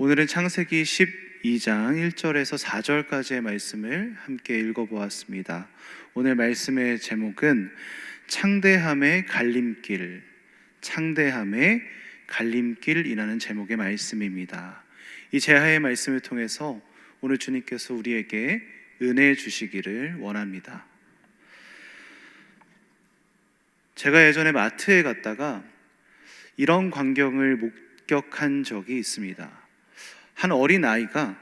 오늘은 창세기 12장 1절에서 4절까지의 말씀을 함께 읽어보았습니다. 오늘 말씀의 제목은 창대함의 갈림길, 창대함의 갈림길이라는 제목의 말씀입니다. 이 제하의 말씀을 통해서 오늘 주님께서 우리에게 은혜 주시기를 원합니다. 제가 예전에 마트에 갔다가 이런 광경을 목격한 적이 있습니다. 한 어린아이가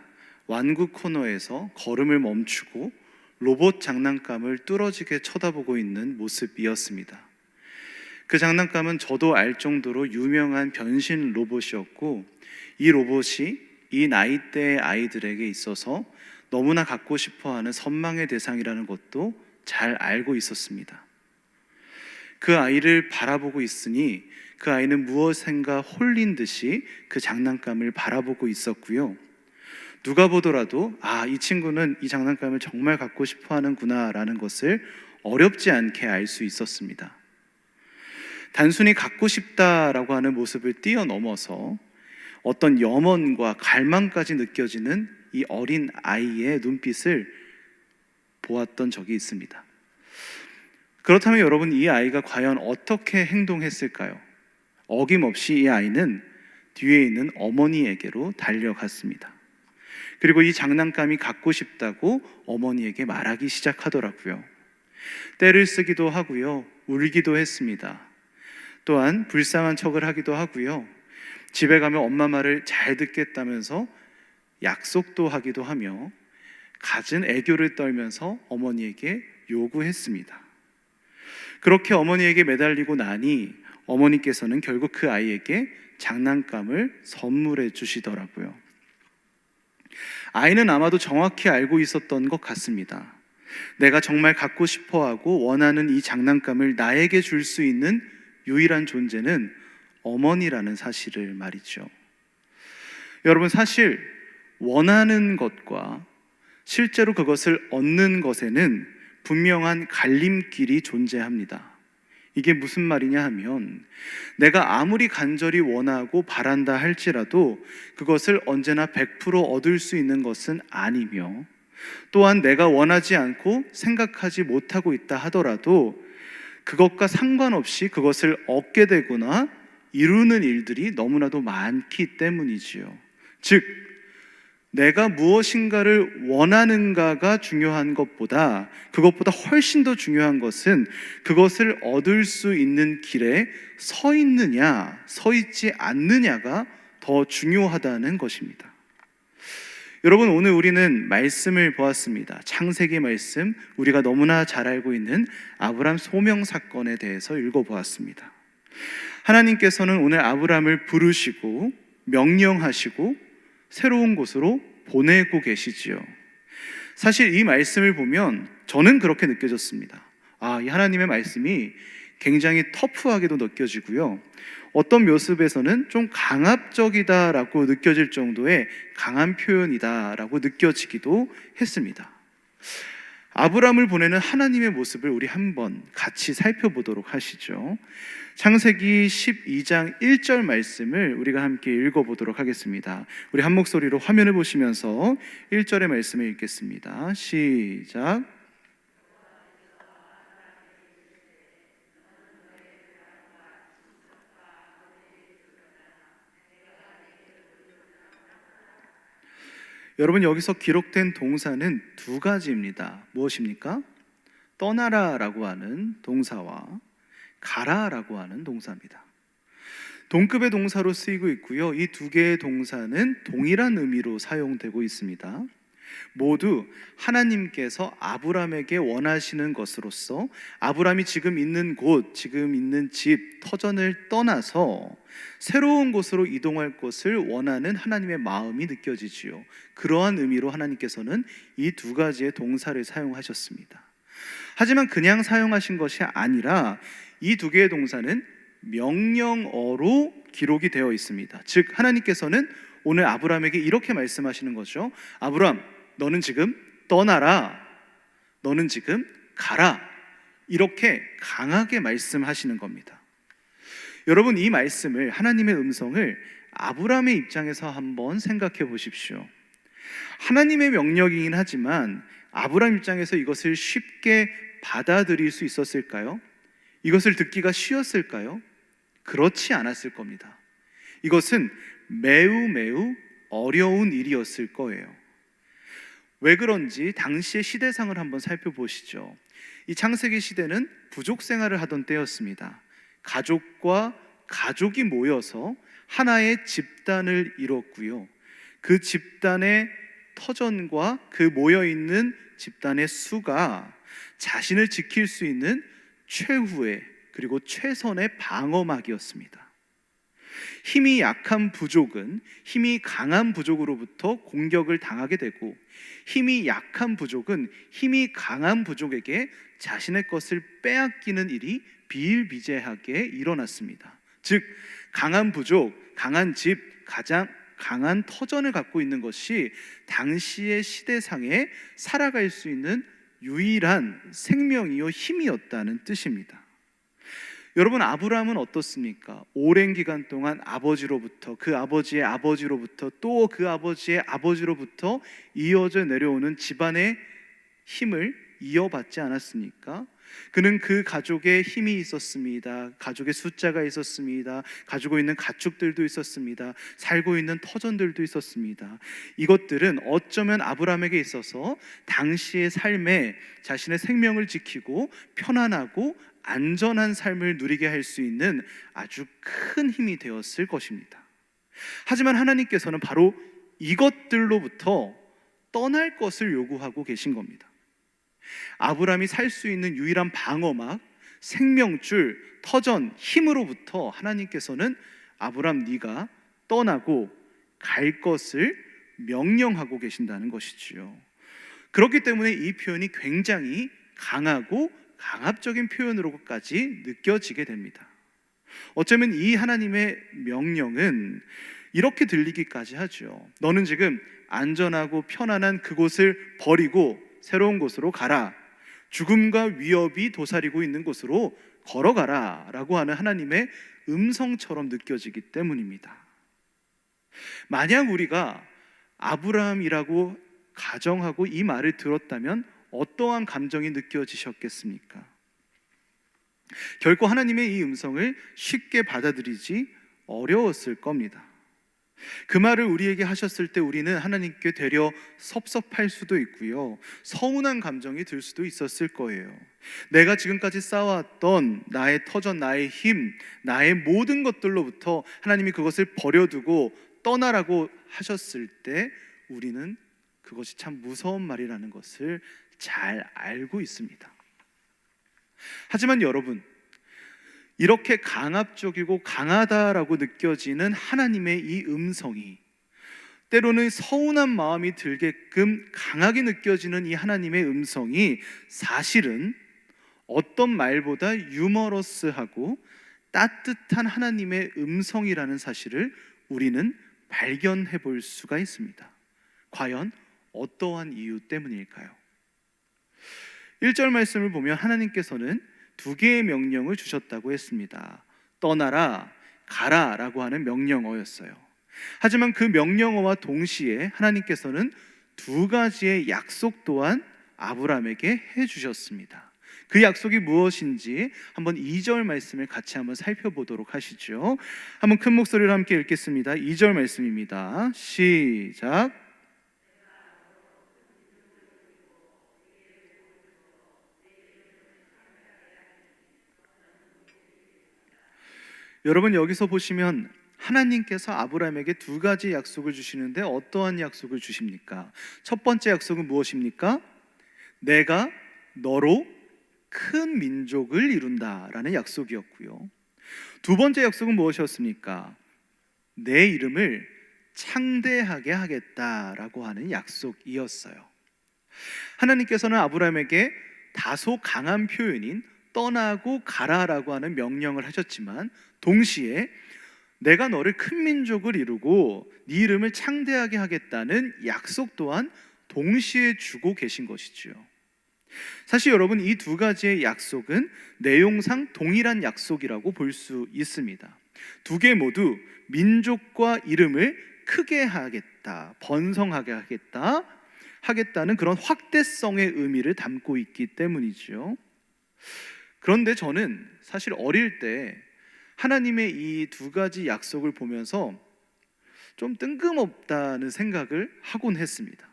완구 코너에서 걸음을 멈추고 로봇 장난감을 뚫어지게 쳐다보고 있는 모습이었습니다. 그 장난감은 저도 알 정도로 유명한 변신 로봇이었고, 이 로봇이 이 나이대의 아이들에게 있어서 너무나 갖고 싶어하는 선망의 대상이라는 것도 잘 알고 있었습니다. 그 아이를 바라보고 있으니 그 아이는 무엇인가 홀린 듯이 그 장난감을 바라보고 있었고요. 누가 보더라도 이 친구는 이 장난감을 정말 갖고 싶어 하는구나 라는 것을 어렵지 않게 알 수 있었습니다. 단순히 갖고 싶다라고 하는 모습을 뛰어넘어서 어떤 염원과 갈망까지 느껴지는 이 어린 아이의 눈빛을 보았던 적이 있습니다. 그렇다면 여러분, 이 아이가 과연 어떻게 행동했을까요? 어김없이 이 아이는 뒤에 있는 어머니에게로 달려갔습니다. 그리고 이 장난감이 갖고 싶다고 어머니에게 말하기 시작하더라고요. 떼를 쓰기도 하고요, 울기도 했습니다. 또한 불쌍한 척을 하기도 하고요, 집에 가면 엄마 말을 잘 듣겠다면서 약속도 하기도 하며 갖은 애교를 떨면서 어머니에게 요구했습니다. 그렇게 어머니에게 매달리고 나니 어머니께서는 결국 그 아이에게 장난감을 선물해 주시더라고요. 아이는 아마도 정확히 알고 있었던 것 같습니다. 내가 정말 갖고 싶어하고 원하는 이 장난감을 나에게 줄 수 있는 유일한 존재는 어머니라는 사실을 말이죠. 여러분, 사실 원하는 것과 실제로 그것을 얻는 것에는 분명한 갈림길이 존재합니다. 이게 무슨 말이냐 하면, 내가 아무리 간절히 원하고 바란다 할지라도 그것을 언제나 100% 얻을 수 있는 것은 아니며, 또한 내가 원하지 않고 생각하지 못하고 있다 하더라도 그것과 상관없이 그것을 얻게 되거나 이루는 일들이 너무나도 많기 때문이지요. 즉, 내가 무엇인가를 원하는가가 중요한 것보다, 그것보다 훨씬 더 중요한 것은 그것을 얻을 수 있는 길에 서 있느냐, 서 있지 않느냐가 더 중요하다는 것입니다. 여러분, 오늘 우리는 말씀을 보았습니다. 창세기 말씀, 우리가 너무나 잘 알고 있는 아브람 소명 사건에 대해서 읽어보았습니다. 하나님께서는 오늘 아브람을 부르시고 명령하시고 새로운 곳으로 보내고 계시지요. 사실 이 말씀을 보면 저는 그렇게 느껴졌습니다. 이 하나님의 말씀이 굉장히 터프하게도 느껴지고요, 어떤 모습에서는 좀 강압적이다라고 느껴질 정도의 강한 표현이다라고 느껴지기도 했습니다. 아브람을 보내는 하나님의 모습을 우리 한번 같이 살펴보도록 하시죠. 창세기 12장 1절 말씀을 우리가 함께 읽어보도록 하겠습니다. 우리 한 목소리로 화면을 보시면서 1절의 말씀을 읽겠습니다. 시작. 여러분, 여기서 기록된 동사는 두 가지입니다. 무엇입니까? 떠나라라고 하는 동사와 가라라고 하는 동사입니다. 동급의 동사로 쓰이고 있고요, 이 두 개의 동사는 동일한 의미로 사용되고 있습니다. 모두 하나님께서 아브람에게 원하시는 것으로서 아브람이 지금 있는 곳, 지금 있는 집, 터전을 떠나서 새로운 곳으로 이동할 것을 원하는 하나님의 마음이 느껴지지요. 그러한 의미로 하나님께서는 이 두 가지의 동사를 사용하셨습니다. 하지만 그냥 사용하신 것이 아니라 이 두 개의 동사는 명령어로 기록이 되어 있습니다. 즉, 하나님께서는 오늘 아브람에게 이렇게 말씀하시는 거죠. 아브람, 너는 지금 떠나라, 너는 지금 가라, 이렇게 강하게 말씀하시는 겁니다. 여러분, 이 말씀을, 하나님의 음성을 아브라함의 입장에서 한번 생각해 보십시오. 하나님의 명령이긴 하지만 아브라함 입장에서 이것을 쉽게 받아들일 수 있었을까요? 이것을 듣기가 쉬웠을까요? 그렇지 않았을 겁니다. 이것은 매우 어려운 일이었을 거예요. 왜 그런지 당시의 시대상을 한번 살펴보시죠. 이 창세기 시대는 부족 생활을 하던 때였습니다. 가족과 가족이 모여서 하나의 집단을 이뤘고요. 그 집단의 터전과 그 모여있는 집단의 수가 자신을 지킬 수 있는 최후의 그리고 최선의 방어막이었습니다. 힘이 약한 부족은 힘이 강한 부족으로부터 공격을 당하게 되고, 힘이 약한 부족은 힘이 강한 부족에게 자신의 것을 빼앗기는 일이 비일비재하게 일어났습니다. 즉, 강한 부족, 강한 집, 가장 강한 터전을 갖고 있는 것이 당시의 시대상에 살아갈 수 있는 유일한 생명이요 힘이었다는 뜻입니다. 여러분, 아브라함은 어떻습니까? 오랜 기간 동안 아버지로부터, 그 아버지의 아버지로부터, 또 그 아버지의 아버지로부터 이어져 내려오는 집안의 힘을 이어받지 않았습니까? 그는 그 가족의 힘이 있었습니다. 가족의 숫자가 있었습니다. 가지고 있는 가축들도 있었습니다. 살고 있는 터전들도 있었습니다. 이것들은 어쩌면 아브라함에게 있어서 당시의 삶에 자신의 생명을 지키고 편안하고 안전한 삶을 누리게 할 수 있는 아주 큰 힘이 되었을 것입니다. 하지만 하나님께서는 바로 이것들로부터 떠날 것을 요구하고 계신 겁니다. 아브라함이 살 수 있는 유일한 방어막, 생명줄, 터전, 힘으로부터 하나님께서는 아브라함, 네가 떠나고 갈 것을 명령하고 계신다는 것이지요. 그렇기 때문에 이 표현이 굉장히 강하고 강압적인 표현으로까지 느껴지게 됩니다. 어쩌면 이 하나님의 명령은 이렇게 들리기까지 하죠. 너는 지금 안전하고 편안한 그곳을 버리고 새로운 곳으로 가라. 죽음과 위협이 도사리고 있는 곳으로 걸어가라 라고 하는 하나님의 음성처럼 느껴지기 때문입니다. 만약 우리가 아브라함이라고 가정하고 이 말을 들었다면 어떠한 감정이 느껴지셨겠습니까? 결코 하나님의 이 음성을 쉽게 받아들이지 어려웠을 겁니다. 그 말을 우리에게 하셨을 때 우리는 하나님께 되려 섭섭할 수도 있고요, 서운한 감정이 들 수도 있었을 거예요. 내가 지금까지 쌓아왔던 나의 터전, 나의 힘, 나의 모든 것들로부터 하나님이 그것을 버려두고 떠나라고 하셨을 때 우리는 그것이 참 무서운 말이라는 것을 잘 알고 있습니다. 하지만 여러분, 이렇게 강압적이고 강하다라고 느껴지는 하나님의 이 음성이, 때로는 서운한 마음이 들게끔 강하게 느껴지는 이 하나님의 음성이 사실은 어떤 말보다 유머러스하고 따뜻한 하나님의 음성이라는 사실을 우리는 발견해 볼 수가 있습니다. 과연 어떠한 이유 때문일까요? 1절 말씀을 보면 하나님께서는 두 개의 명령을 주셨다고 했습니다. 떠나라, 가라 라고 하는 명령어였어요. 하지만 그 명령어와 동시에 하나님께서는 두 가지의 약속 또한 아브라함에게 해주셨습니다. 그 약속이 무엇인지 한번 2절 말씀을 같이 한번 살펴보도록 하시죠. 한번 큰 목소리로 함께 읽겠습니다. 2절 말씀입니다. 시작. 여러분, 여기서 보시면 하나님께서 아브라함에게 두 가지 약속을 주시는데 어떠한 약속을 주십니까? 첫 번째 약속은 무엇입니까? 내가 너로 큰 민족을 이룬다라는 약속이었고요. 두 번째 약속은 무엇이었습니까? 내 이름을 창대하게 하겠다라고 하는 약속이었어요. 하나님께서는 아브라함에게 다소 강한 표현인 떠나고 가라라고 하는 명령을 하셨지만 동시에 내가 너를 큰 민족을 이루고 네 이름을 창대하게 하겠다는 약속 또한 동시에 주고 계신 것이지요. 사실 여러분, 이 두 가지의 약속은 내용상 동일한 약속이라고 볼 수 있습니다. 두 개 모두 민족과 이름을 크게 하겠다, 번성하게 하겠다는 그런 확대성의 의미를 담고 있기 때문이죠. 그런데 저는 사실 어릴 때 하나님의 이 두 가지 약속을 보면서 좀 뜬금없다는 생각을 하곤 했습니다.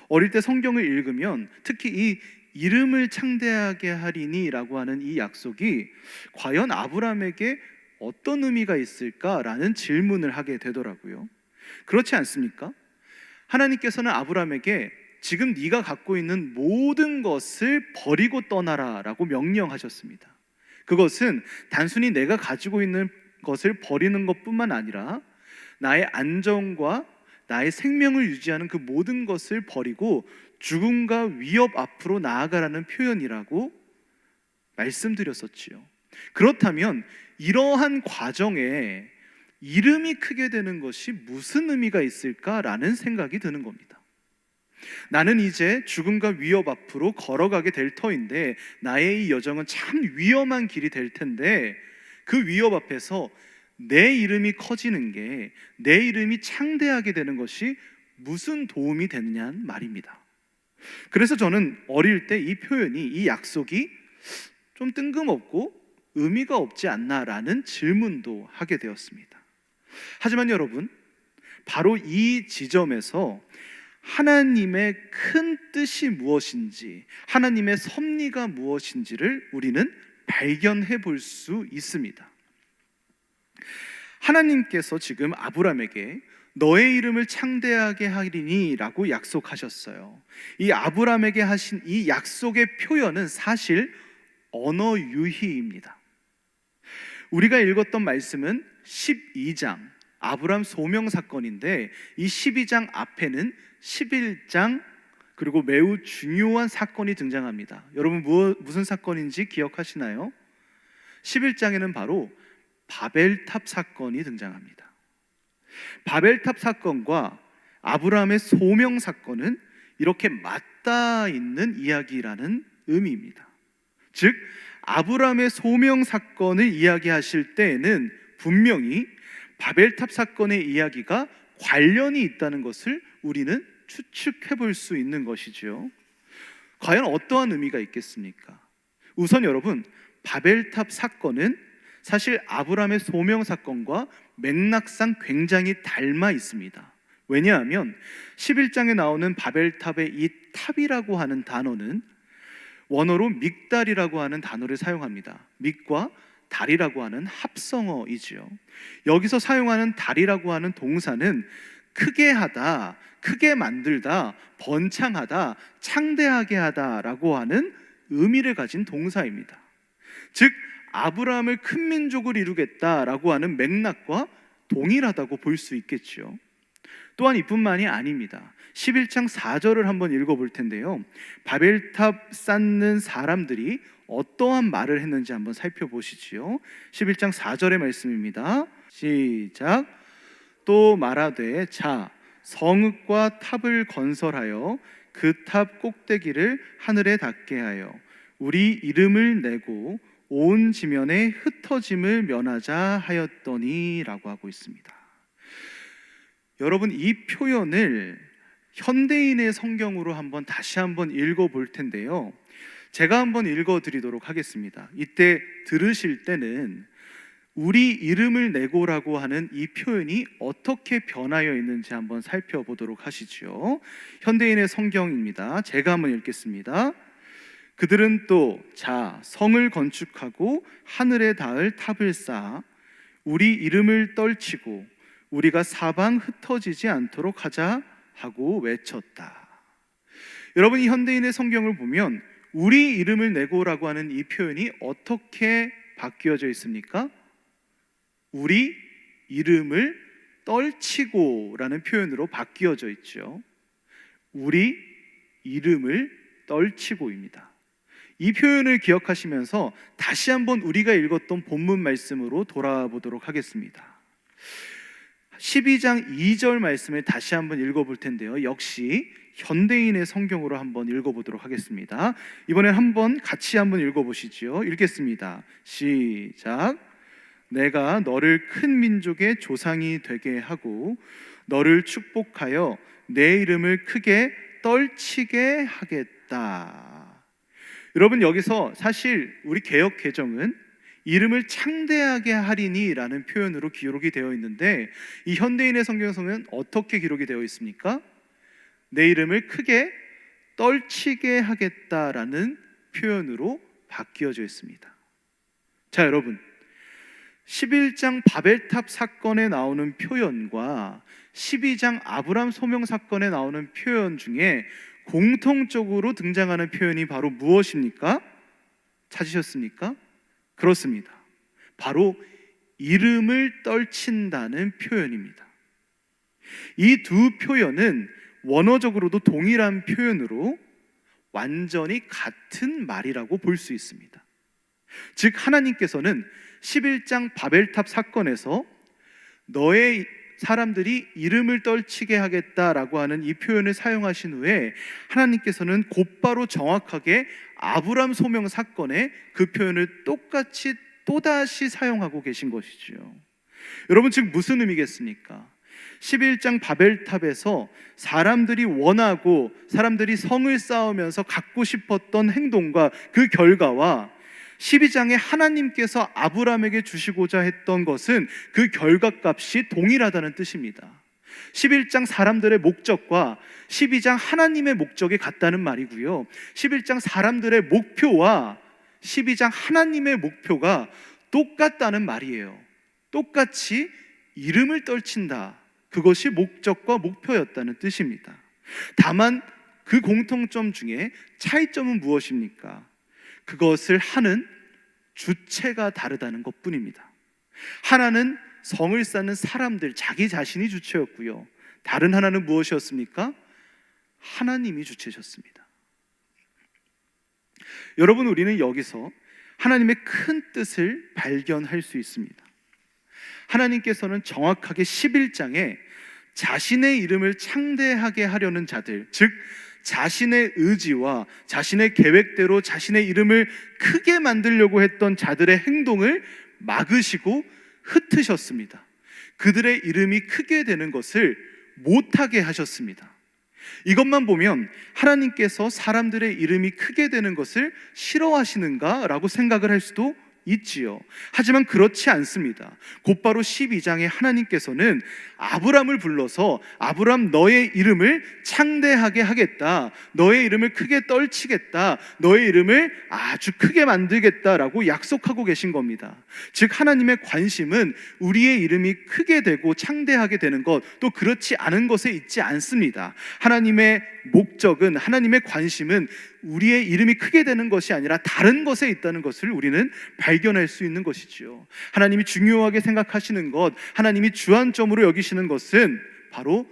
어릴 때 성경을 읽으면 특히 이 이름을 창대하게 하리니 라고 하는 이 약속이 과연 아브라함에게 어떤 의미가 있을까라는 질문을 하게 되더라고요. 그렇지 않습니까? 하나님께서는 아브라함에게 지금 네가 갖고 있는 모든 것을 버리고 떠나라 라고 명령하셨습니다. 그것은 단순히 내가 가지고 있는 것을 버리는 것뿐만 아니라 나의 안정과 나의 생명을 유지하는 그 모든 것을 버리고 죽음과 위협 앞으로 나아가라는 표현이라고 말씀드렸었지요. 그렇다면 이러한 과정에 이름이 크게 되는 것이 무슨 의미가 있을까라는 생각이 드는 겁니다. 나는 이제 죽음과 위협 앞으로 걸어가게 될 터인데 나의 이 여정은 참 위험한 길이 될 텐데 그 위협 앞에서 내 이름이 커지는 게, 내 이름이 창대하게 되는 것이 무슨 도움이 되느냐는 말입니다. 그래서 저는 어릴 때 이 표현이, 이 약속이 좀 뜬금없고 의미가 없지 않나라는 질문도 하게 되었습니다. 하지만 여러분, 바로 이 지점에서 하나님의 큰 뜻이 무엇인지, 하나님의 섭리가 무엇인지를 우리는 발견해 볼 수 있습니다. 하나님께서 지금 아브라함에게 너의 이름을 창대하게 하리니 라고 약속하셨어요. 이 아브라함에게 하신 이 약속의 표현은 사실 언어 유희입니다. 우리가 읽었던 말씀은 12장 아브라함 소명 사건인데, 이 12장 앞에는 11장 그리고 매우 중요한 사건이 등장합니다. 여러분 무슨 사건인지 기억하시나요? 11장에는 바로 바벨탑 사건이 등장합니다. 바벨탑 사건과 아브라함의 소명 사건은 이렇게 맞닿아 있는 이야기라는 의미입니다. 즉 아브라함의 소명 사건을 이야기하실 때에는 분명히 바벨탑 사건의 이야기가 관련이 있다는 것을 우리는 추측해 볼 수 있는 것이죠. 과연 어떠한 의미가 있겠습니까? 우선 여러분, 바벨탑 사건은 사실 아브라함의 소명 사건과 맥락상 굉장히 닮아 있습니다. 왜냐하면 11장에 나오는 바벨탑의 이 탑이라고 하는 단어는 원어로 믹달이라고 하는 단어를 사용합니다. 믹과 달이라고 하는 합성어이지요. 여기서 사용하는 달이라고 하는 동사는 크게 하다, 크게 만들다, 번창하다, 창대하게 하다라고 하는 의미를 가진 동사입니다. 즉 아브라함을 큰 민족을 이루겠다라고 하는 맥락과 동일하다고 볼 수 있겠죠. 또한 이뿐만이 아닙니다. 11장 4절을 한번 읽어볼 텐데요, 바벨탑 쌓는 사람들이 어떠한 말을 했는지 한번 살펴보시지요. 11장 4절의 말씀입니다. 시작. 또 말하되 자 성읍과 탑을 건설하여 그 탑 꼭대기를 하늘에 닿게 하여 우리 이름을 내고 온 지면에 흩어짐을 면하자 하였더니 라고 하고 있습니다. 여러분, 이 표현을 현대인의 성경으로 다시 한번 읽어볼 텐데요, 제가 한번 읽어드리도록 하겠습니다. 이때 들으실 때는 우리 이름을 내고라고 하는 이 표현이 어떻게 변하여 있는지 한번 살펴보도록 하시죠. 현대인의 성경입니다. 제가 한번 읽겠습니다. 그들은 또 자 성을 건축하고 하늘에 닿을 탑을 쌓아 우리 이름을 떨치고 우리가 사방 흩어지지 않도록 하자 하고 외쳤다. 여러분, 이 현대인의 성경을 보면 우리 이름을 내고라고 하는 이 표현이 어떻게 바뀌어져 있습니까? 우리 이름을 떨치고라는 표현으로 바뀌어져 있죠. 우리 이름을 떨치고입니다. 이 표현을 기억하시면서 다시 한번 우리가 읽었던 본문 말씀으로 돌아보도록 하겠습니다. 12장 2절 말씀을 다시 한번 읽어볼 텐데요, 역시 현대인의 성경으로 한번 읽어보도록 하겠습니다. 이번엔 같이 한번 읽어보시죠. 읽겠습니다. 시작. 내가 너를 큰 민족의 조상이 되게 하고 너를 축복하여 내 이름을 크게 떨치게 하겠다. 여러분, 여기서 사실 우리 개역 개정은 이름을 창대하게 하리니 라는 표현으로 기록이 되어 있는데, 이 현대인의 성경에서는 어떻게 기록이 되어 있습니까? 내 이름을 크게 떨치게 하겠다라는 표현으로 바뀌어져 있습니다. 자, 여러분, 11장 바벨탑 사건에 나오는 표현과 12장 아브람 소명 사건에 나오는 표현 중에 공통적으로 등장하는 표현이 바로 무엇입니까? 찾으셨습니까? 그렇습니다. 바로 이름을 떨친다는 표현입니다. 이 두 표현은 원어적으로도 동일한 표현으로 완전히 같은 말이라고 볼 수 있습니다. 즉, 하나님께서는 11장 바벨탑 사건에서 너의 사람들이 이름을 떨치게 하겠다라고 하는 이 표현을 사용하신 후에 하나님께서는 곧바로 정확하게 아브람 소명 사건에 그 표현을 똑같이 또다시 사용하고 계신 것이죠. 여러분, 즉 무슨 의미겠습니까? 11장 바벨탑에서 사람들이 원하고 사람들이 성을 쌓으면서 갖고 싶었던 행동과 그 결과와 12장에 하나님께서 아브람에게 주시고자 했던 것은 그 결과값이 동일하다는 뜻입니다. 11장 사람들의 목적과 12장 하나님의 목적이 같다는 말이고요, 11장 사람들의 목표와 12장 하나님의 목표가 똑같다는 말이에요. 똑같이 이름을 떨친다, 그것이 목적과 목표였다는 뜻입니다. 다만 그 공통점 중에 차이점은 무엇입니까? 그것을 하는 주체가 다르다는 것뿐입니다. 하나는 성을 쌓는 사람들, 자기 자신이 주체였고요, 다른 하나는 무엇이었습니까? 하나님이 주체셨습니다. 여러분, 우리는 여기서 하나님의 큰 뜻을 발견할 수 있습니다. 하나님께서는 정확하게 11장에 자신의 이름을 창대하게 하려는 자들, 즉 자신의 의지와 자신의 계획대로 자신의 이름을 크게 만들려고 했던 자들의 행동을 막으시고 흩으셨습니다. 그들의 이름이 크게 되는 것을 못하게 하셨습니다. 이것만 보면 하나님께서 사람들의 이름이 크게 되는 것을 싫어하시는가 라고 생각을 할 수도 있지요. 하지만 그렇지 않습니다. 곧바로 12장에 하나님께서는 아브람을 불러서 아브람, 너의 이름을 창대하게 하겠다, 너의 이름을 크게 떨치겠다, 너의 이름을 아주 크게 만들겠다라고 약속하고 계신 겁니다. 즉, 하나님의 관심은 우리의 이름이 크게 되고 창대하게 되는 것, 또 그렇지 않은 것에 있지 않습니다. 하나님의 목적은, 하나님의 관심은 우리의 이름이 크게 되는 것이 아니라 다른 것에 있다는 것을 우리는 발견할 수 있는 것이지요. 하나님이 중요하게 생각하시는 것, 하나님이 주안점으로 여기시는 것은 바로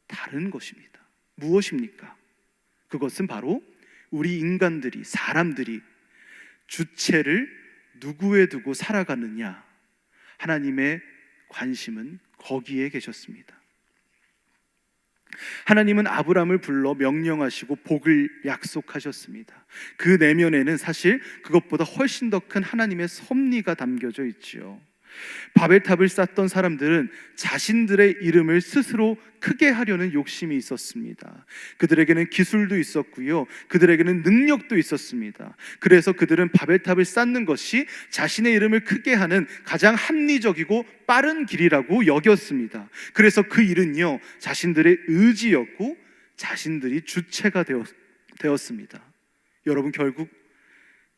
다른 것입니다. 무엇입니까? 그것은 바로 우리 인간들이, 사람들이 주체를 누구에 두고 살아가느냐, 하나님의 관심은 거기에 계셨습니다. 하나님은 아브람을 불러 명령하시고 복을 약속하셨습니다. 그 내면에는 사실 그것보다 훨씬 더 큰 하나님의 섭리가 담겨져 있지요. 바벨탑을 쌓던 사람들은 자신들의 이름을 스스로 크게 하려는 욕심이 있었습니다. 그들에게는 기술도 있었고요, 그들에게는 능력도 있었습니다. 그래서 그들은 바벨탑을 쌓는 것이 자신의 이름을 크게 하는 가장 합리적이고 빠른 길이라고 여겼습니다. 그래서 그 일은요, 자신들의 의지였고 자신들이 주체가 되었습니다. 여러분, 결국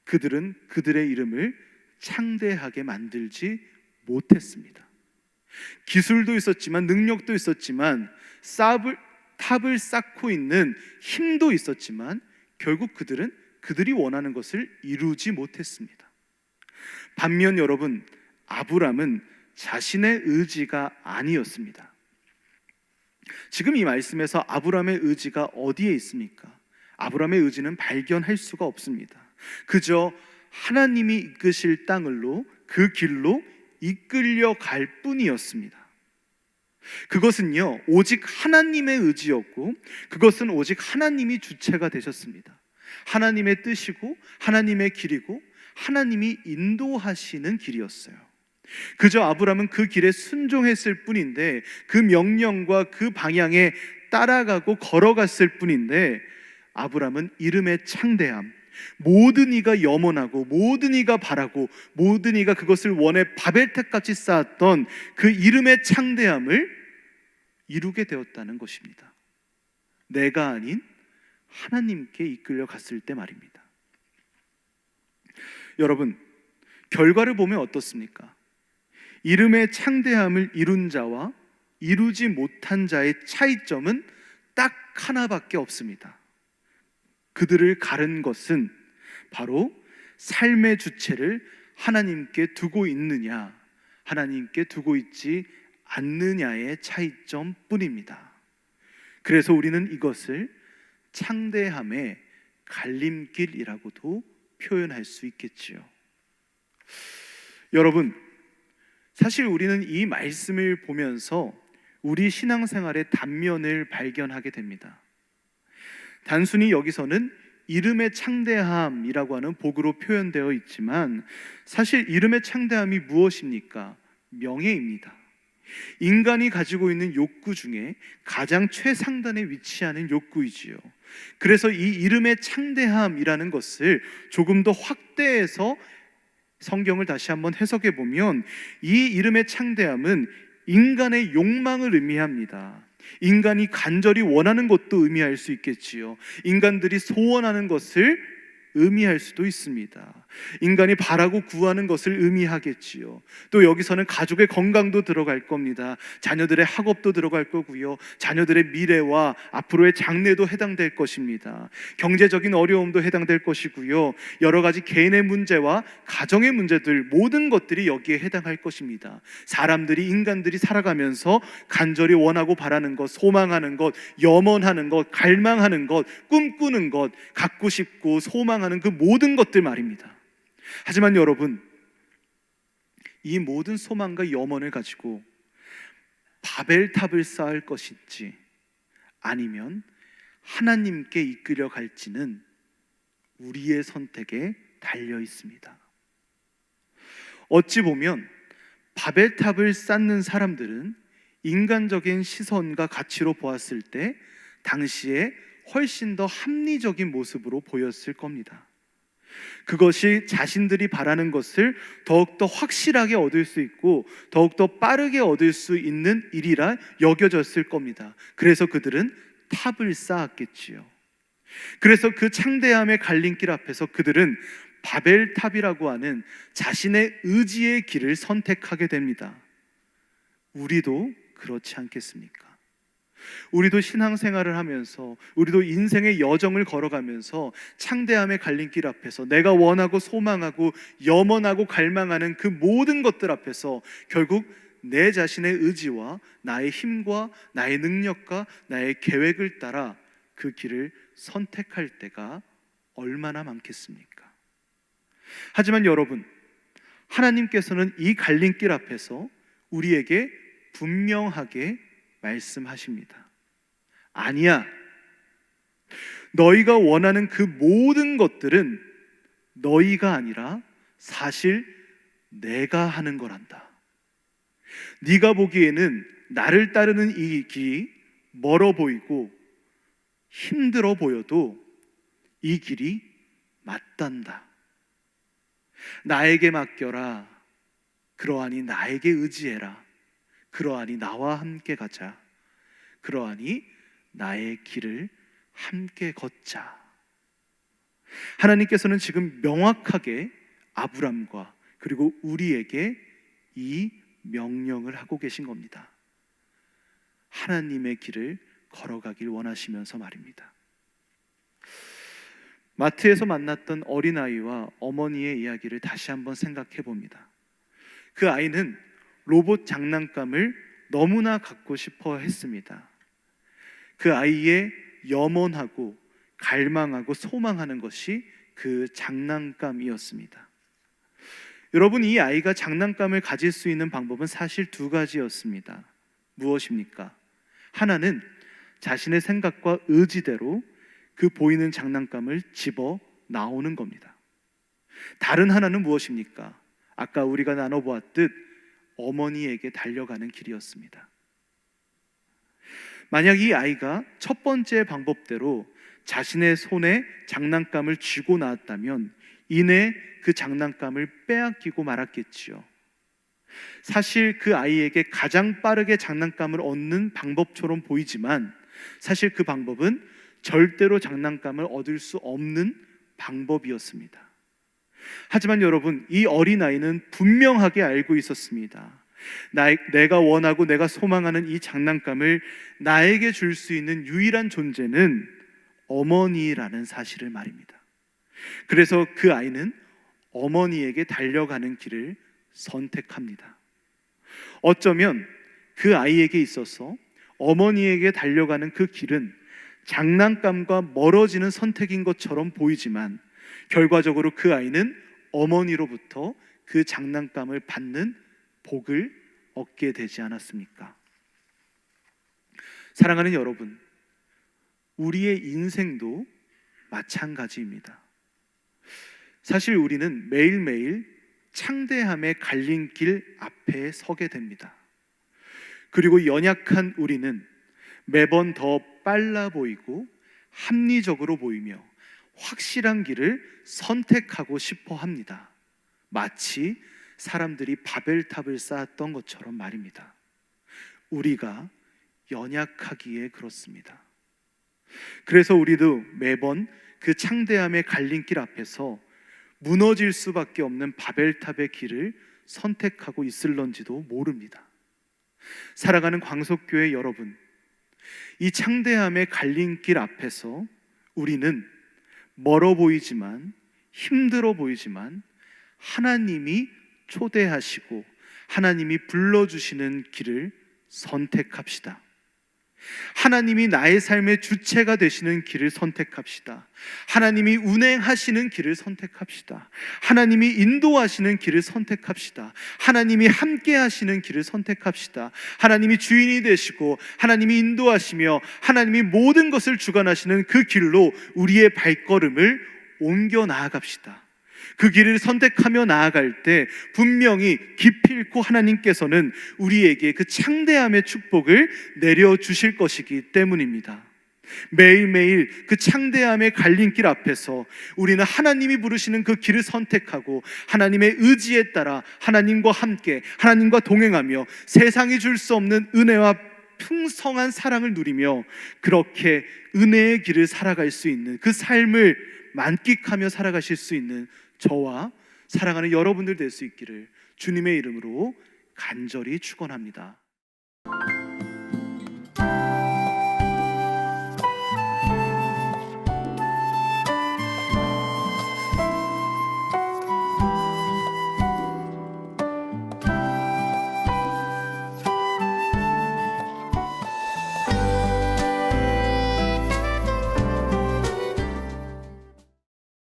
그들은 그들의 이름을 창대하게 만들지 못했습니다. 기술도 있었지만, 능력도 있었지만, 탑을 쌓고 있는 힘도 있었지만, 결국 그들은 그들이 원하는 것을 이루지 못했습니다. 반면 여러분, 아브람은 자신의 의지가 아니었습니다. 지금 이 말씀에서 아브람의 의지가 어디에 있습니까? 아브람의 의지는 발견할 수가 없습니다. 그저 하나님이 이끄실 땅으로, 그 길로 이끌려 갈 뿐이었습니다. 그것은요, 오직 하나님의 의지였고, 그것은 오직 하나님이 주체가 되셨습니다. 하나님의 뜻이고, 하나님의 길이고, 하나님이 인도하시는 길이었어요. 그저 아브람은 그 길에 순종했을 뿐인데, 그 명령과 그 방향에 따라가고 걸어갔을 뿐인데, 아브람은 이름의 창대함, 모든 이가 염원하고 모든 이가 바라고 모든 이가 그것을 원해 바벨탑같이 쌓았던 그 이름의 창대함을 이루게 되었다는 것입니다. 내가 아닌 하나님께 이끌려 갔을 때 말입니다. 여러분, 결과를 보면 어떻습니까? 이름의 창대함을 이룬 자와 이루지 못한 자의 차이점은 딱 하나밖에 없습니다. 그들을 가른 것은 바로 삶의 주체를 하나님께 두고 있느냐, 하나님께 두고 있지 않느냐의 차이점 뿐입니다. 그래서 우리는 이것을 창대함의 갈림길이라고도 표현할 수 있겠지요. 여러분, 사실 우리는 이 말씀을 보면서 우리 신앙생활의 단면을 발견하게 됩니다. 단순히 여기서는 이름의 창대함이라고 하는 복으로 표현되어 있지만, 사실 이름의 창대함이 무엇입니까? 명예입니다. 인간이 가지고 있는 욕구 중에 가장 최상단에 위치하는 욕구이지요. 그래서 이 이름의 창대함이라는 것을 조금 더 확대해서 성경을 다시 한번 해석해 보면, 이 이름의 창대함은 인간의 욕망을 의미합니다. 인간이 간절히 원하는 것도 의미할 수 있겠지요. 인간들이 소원하는 것을 의미할 수도 있습니다. 인간이 바라고 구하는 것을 의미하겠지요. 또 여기서는 가족의 건강도 들어갈 겁니다. 자녀들의 학업도 들어갈 거고요. 자녀들의 미래와 앞으로의 장래도 해당될 것입니다. 경제적인 어려움도 해당될 것이고요. 여러 가지 개인의 문제와 가정의 문제들, 모든 것들이 여기에 해당할 것입니다. 사람들이, 인간들이 살아가면서 간절히 원하고 바라는 것, 소망하는 것, 염원하는 것, 갈망하는 것, 꿈꾸는 것, 갖고 싶고 소망하는 그 모든 것들 말입니다. 하지만 여러분, 이 모든 소망과 염원을 가지고 바벨탑을 쌓을 것인지 아니면 하나님께 이끌려 갈지는 우리의 선택에 달려 있습니다. 어찌 보면 바벨탑을 쌓는 사람들은 인간적인 시선과 가치로 보았을 때 당시에 훨씬 더 합리적인 모습으로 보였을 겁니다. 그것이 자신들이 바라는 것을 더욱더 확실하게 얻을 수 있고 더욱더 빠르게 얻을 수 있는 일이라 여겨졌을 겁니다. 그래서 그들은 탑을 쌓았겠지요. 그래서 그 창대함의 갈림길 앞에서 그들은 바벨탑이라고 하는 자신의 의지의 길을 선택하게 됩니다. 우리도 그렇지 않겠습니까? 우리도 신앙생활을 하면서, 우리도 인생의 여정을 걸어가면서 창대함의 갈림길 앞에서 내가 원하고 소망하고 염원하고 갈망하는 그 모든 것들 앞에서 결국 내 자신의 의지와 나의 힘과 나의 능력과 나의 계획을 따라 그 길을 선택할 때가 얼마나 많겠습니까? 하지만 여러분, 하나님께서는 이 갈림길 앞에서 우리에게 분명하게 말씀하십니다. 아니야, 너희가 원하는 그 모든 것들은 너희가 아니라 사실 내가 하는 거란다. 네가 보기에는 나를 따르는 이 길이 멀어 보이고 힘들어 보여도 이 길이 맞단다. 나에게 맡겨라. 그러하니 나에게 의지해라. 그러하니 나와 함께 가자. 그러하니 나의 길을 함께 걷자. 하나님께서는 지금 명확하게 아브람과 그리고 우리에게 이 명령을 하고 계신 겁니다. 하나님의 길을 걸어가길 원하시면서 말입니다. 마트에서 만났던 어린아이와 어머니의 이야기를 다시 한번 생각해 봅니다. 그 아이는 로봇 장난감을 너무나 갖고 싶어 했습니다. 그 아이의 염원하고 갈망하고 소망하는 것이 그 장난감이었습니다. 여러분, 이 아이가 장난감을 가질 수 있는 방법은 사실 두 가지였습니다. 무엇입니까? 하나는 자신의 생각과 의지대로 그 보이는 장난감을 집어 나오는 겁니다. 다른 하나는 무엇입니까? 아까 우리가 나눠보았듯 어머니에게 달려가는 길이었습니다. 만약 이 아이가 첫 번째 방법대로 자신의 손에 장난감을 쥐고 나왔다면 이내 그 장난감을 빼앗기고 말았겠지요. 사실 그 아이에게 가장 빠르게 장난감을 얻는 방법처럼 보이지만 사실 그 방법은 절대로 장난감을 얻을 수 없는 방법이었습니다. 하지만 여러분, 이 어린아이는 분명하게 알고 있었습니다. 내가 원하고 내가 소망하는 이 장난감을 나에게 줄 수 있는 유일한 존재는 어머니라는 사실을 말입니다. 그래서 그 아이는 어머니에게 달려가는 길을 선택합니다. 어쩌면 그 아이에게 있어서 어머니에게 달려가는 그 길은 장난감과 멀어지는 선택인 것처럼 보이지만 결과적으로 그 아이는 어머니로부터 그 장난감을 받는 복을 얻게 되지 않았습니까? 사랑하는 여러분, 우리의 인생도 마찬가지입니다. 사실 우리는 매일매일 창대함의 갈림길 앞에 서게 됩니다. 그리고 연약한 우리는 매번 더 빨라 보이고 합리적으로 보이며 확실한 길을 선택하고 싶어 합니다. 마치 사람들이 바벨탑을 쌓았던 것처럼 말입니다. 우리가 연약하기에 그렇습니다. 그래서 우리도 매번 그 창대함의 갈림길 앞에서 무너질 수밖에 없는 바벨탑의 길을 선택하고 있을런지도 모릅니다. 사랑하는 광석교회 여러분, 이 창대함의 갈림길 앞에서 우리는 멀어 보이지만 힘들어 보이지만 하나님이 초대하시고 하나님이 불러주시는 길을 선택합시다. 하나님이 나의 삶의 주체가 되시는 길을 선택합시다. 하나님이 운행하시는 길을 선택합시다. 하나님이 인도하시는 길을 선택합시다. 하나님이 함께 하시는 길을 선택합시다. 하나님이 주인이 되시고 하나님이 인도하시며 하나님이 모든 것을 주관하시는 그 길로 우리의 발걸음을 옮겨 나아갑시다. 그 길을 선택하며 나아갈 때 분명히 기필코 하나님께서는 우리에게 그 창대함의 축복을 내려주실 것이기 때문입니다. 매일매일 그 창대함의 갈림길 앞에서 우리는 하나님이 부르시는 그 길을 선택하고 하나님의 의지에 따라 하나님과 함께 하나님과 동행하며 세상이 줄 수 없는 은혜와 풍성한 사랑을 누리며 그렇게 은혜의 길을 살아갈 수 있는 그 삶을 만끽하며 살아가실 수 있는 저와 사랑하는 여러분들 될 수 있기를 주님의 이름으로 간절히 축원합니다.